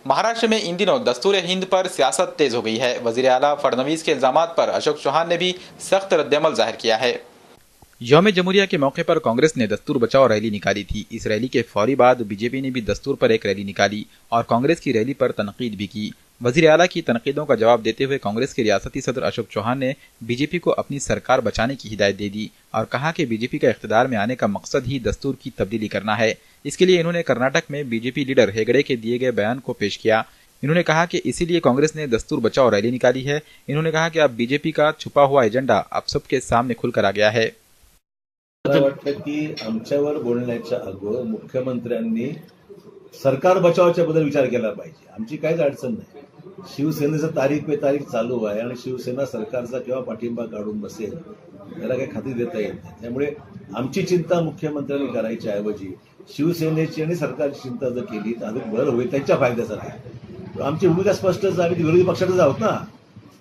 महाराष्ट्र में इन दिनों दस्तूर हिंद पर सियासत तेज हो गई है। वजीर आला फडनवीस के इल्जामात पर अशोक चौहान ने भी सख्त रद्दअमल जाहिर किया है। यौम जमहूरिया के मौके पर कांग्रेस ने दस्तूर बचाओ रैली निकाली थी। इस रैली के फौरी बाद बीजेपी ने भी दस्तूर पर एक रैली निकाली और कांग्रेस की रैली पर तनकीद भी की। वजीर आला की तनकीदों का जवाब देते हुए कांग्रेस के रियासती सदर अशोक चौहान ने बीजेपी को अपनी सरकार बचाने की हिदायत दे दी और कहा कि बीजेपी का इख्तिदार में आने का मकसद ही दस्तूर की तब्दीली करना है। इसके लिए इन्होंने कर्नाटक में बीजेपी लीडर हेगड़े के दिए गए बयान को पेश किया। इन्होंने कहा कि इसीलिए कांग्रेस ने दस्तूर बचाओ रैली निकाली है। इन्होंने कहा कि अब बीजेपी का छुपा हुआ एजेंडा अब सबके सामने खुलकर आ गया है। मला वाटतं की आमच्यावर बोलण्याच्या अगोदर मुख्यमंत्र्यांनी सरकार बचावाच्या बद्दल विचार केला पाहिजे। आमची काहीच अडचण नाही। शिवसेनेचं तारीख पे तारीख चालू आहे आणि शिवसेना सरकारचा केव्हा पाठिंबा काढून बसेल याला काही खात्री देता येत नाही। त्यामुळे आमची चिंता मुख्यमंत्र्यांनी करायच्या ऐवजी शिवसेनेची आणि सरकारची चिंता जर केली तर अधिक बरं होईल, त्यांच्या फायद्याचं राहील। आमची भूमिका स्पष्टच आहे, आम्ही विरोधी पक्षातच आहोत ना।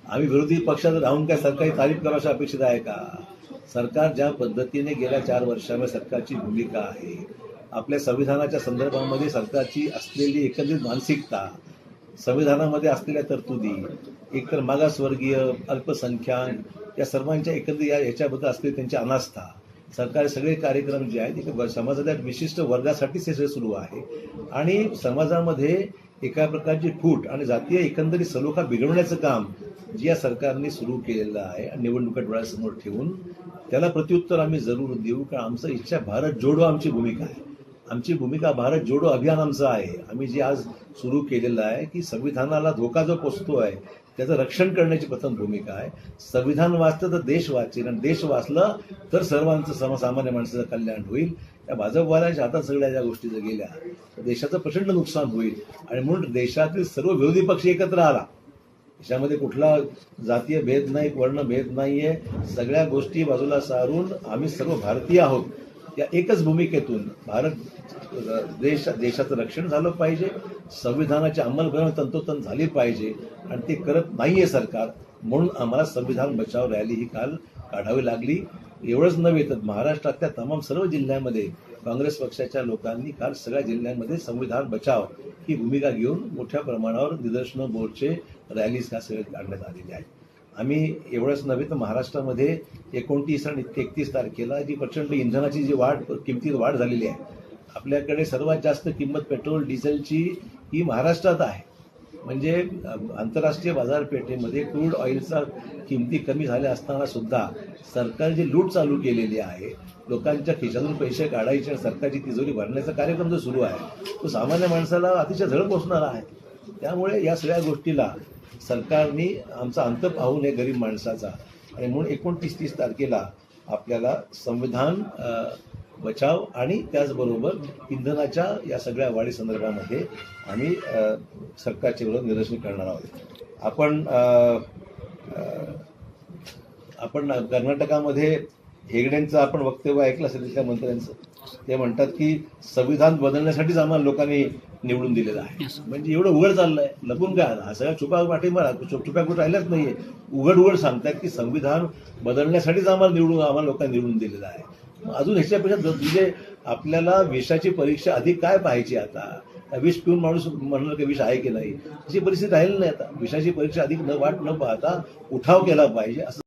आम्ही विरोधी पक्षात राहून काय सरकारी तारीफ करायची अपेक्षित आहे का? सरकार ज्या पद्धतीने गेल्या 4 वर्षांमध्ये सरकारची भूमिका आहे, आपल्या संविधानाच्या संदर्भामध्ये सरकारची असलेली एकंदरीत मानसिकता, संविधानामध्ये असलेल्या तरतुदी, एकतर मागासवर्गीय, अल्पसंख्याक या सर्वांच्या एकंदरीत याच्याबद्दल असलेली त्यांची अनास्था, सरकारी सगळे कार्यक्रम जे आहेत समाजाच्या विशिष्ट वर्गासाठीच हे सुरू आहे आणि समाजामध्ये एका प्रकारची फूट आणि जातीय एकंदरीत सलोखा बिघडवण्याचं काम जे या सरकारने सुरू केलेलं आहे निवडणुका डोळ्यासमोर ठेवून त्याला प्रत्युत्तर आम्ही जरूर देऊ। कारण आमचं इच्छा भारत जोडो आमची भूमिका आहे। आमची भूमिका भारत जोडो अभियान आमचं आहे। आम्ही जे आज सुरू केलेलं आहे की संविधानाला धोका जो पोचतो आहे त्याचं रक्षण करण्याची प्रथम भूमिका आहे। संविधान वाचतं तर देश वाचेल आणि देश वाचला तर सर्वांचं सर्वसामान्य माणसाचं कल्याण होईल। त्या भाजपवाल्यांच्या हातात सगळ्या ज्या गोष्टी जर गेल्या तर देशाचं प्रचंड नुकसान होईल आणि म्हणून देशातील सर्व विरोधी पक्ष एकत्र आला। देशामध्ये कुठला जातीय भेद नाही, वर्ण भेद नाहीये, सगळ्या गोष्टी बाजूला सारून आम्ही सर्व भारतीय आहोत या एकच भूमिकेतून देशाचं रक्षण झालं पाहिजे, संविधानाची अंमलबजावणी तंतोतंत झाली पाहिजे आणि ते करत नाहीये सरकार। म्हणून आम्हाला संविधान बचाव रॅली ही काल काढावी लागली। एवढंच नव्हे तर महाराष्ट्रातल्या तमाम सर्व जिल्ह्यांमध्ये काँग्रेस पक्षाच्या लोकांनी काल सगळ्या जिल्ह्यांमध्ये संविधान बचाव ही भूमिका घेऊन मोठ्या प्रमाणावर निदर्शनं, मोर्चे, रॅलीज का सगळे काढण्यात आलेले आहेत। आम्ही एवढंच नव्हे तर महाराष्ट्रामध्ये 29 आणि 31 तारखेला जी प्रचंड इंधनाची जी किमतीत वाढ झालेली आहे, आपल्याकडे सर्वात जास्त किंमत पेट्रोल डिझेलची ही महाराष्ट्रात आहे। म्हणजे आंतरराष्ट्रीय बाजारपेठेमध्ये क्रूड ऑइलचा किमती कमी झाल्या असताना सुद्धा सरकार जी लूट चालू केलेली आहे, लोकांच्या खिशातून पैसे काढायचे आणि सरकारची तिजोरी भरण्याचा कार्यक्रम जो सुरू आहे तो सामान्य माणसाला अतिशय झळ पोचणारा आहे। त्यामुळे या सगळ्या गोष्टीला सरकारने आमचा अंत पाहू नये गरीब माणसाचा आणि म्हणून 29-30 तारखेला आपल्याला संविधान बचाव आणि त्याचबरोबर इंधनाच्या या सगळ्या वाढी संदर्भामध्ये आम्ही सरकारच्या विरोधात निदर्शन करणार आहोत। आपण कर्नाटकामध्ये हेगडेंचं आपण वक्तव्य ऐकलं असेल तिथल्या मंत्र्यांचं। ते म्हणतात की संविधान बदलण्यासाठीच आम्हाला लोकांनी निवडून दिलेलं आहे। म्हणजे एवढं उघड चाललंय, लपून काय? हा सगळा छुपा पाठिंबा छुप्या कुठं राहिलाच नाहीये। उघड सांगतात की संविधान बदलण्यासाठीच आम्हाला लोकांनी निवडून दिलेलं आहे। अजून ह्याच्यापेक्षा म्हणजे आपल्याला विषाची परीक्षा अधिक काय पाहायची? आता विष पिऊन माणूस म्हणणार की विष आहे की नाही, अशी परिस्थिती राहिली नाही। आता विषाची परीक्षा अधिक वाट न पाहता उठाव केला पाहिजे असं